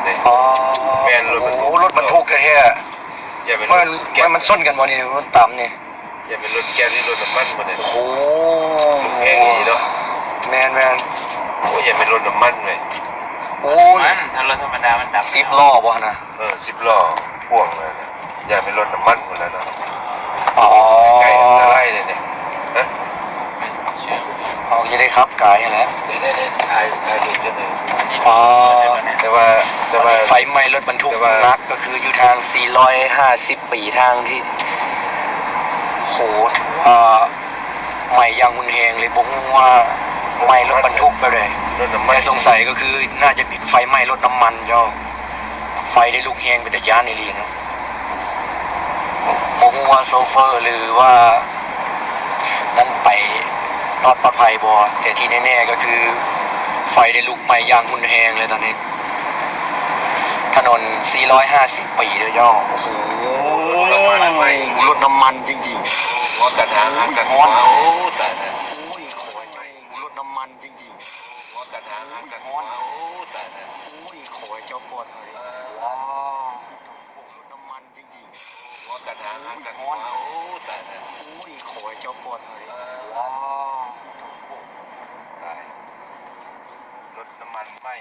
เลยอ๋อแม่นรถบรรทุก รถบรรทุกแท้ อย่าเป็น ๆ ร มัน ถแก๊ส มันส้นกันบ่นี่มันต่ำนี่ อย่าเป็นรถแก๊สนี่รถน้ำมันมาเลย โอ้ แพงนี้เนาะ แมน โอ้ยอย่าเป็นรถน้ำมันเลย โอ้ มันถ้ารถธรรมดามันดับ 10 ล้อบ่นะ 10 ล้อพ่วงเลยนะอย่าเป็นรถน้ำมันหมดแล้วเนาะ อ๋อ ไก่จะไล่เลยเนี่ยฮะ เชื่อม เอาจะได้ครับกายให้แล้ว ได้ถ่ายดูเยอะเลย อันนี้ อ๋อ แต่ว่า ไฟไหม้รถบรรทุก แต่ว่า นักก็คืออยู่ทาง450 ปีทางที่โหไหม้ยางหุนแหงเลยบอกว่าไหม้รถบรรทุกไปเลย รถน้ำมัน แต่สงสัยก็คือน่าจะเป็นไฟไหม้รถน้ำมันเจ้าไฟได้ลุกแหงเป็นตะยานในลีนะบอกว่าโซเฟอร์หรือว่านั่นไปรอดปลอดภัยบ่แต่ที่แน่ๆก็คือไฟได้ลุกไหม้ยางหุนแหงเลยตอนนี้ ถนน450 ปีเลยเจ้าโอ้โหรถน้ำมันจริงๆ รถกันหางกัน ฮ้อน โอ้แต่นะ โอ้ยขอยรถน้ำมันจริง รถกันหางกันโอ้แต่นะ ๆโอ้ยขอยเจ้าปวดเลยว้าวรถน้ำมันจริง รถกันหางกัน ๆฮ้อน โอ้แต่นะ โอ้ยขอยเจ้าปวดเลยว้าว ตายรถน้ำมันไหม้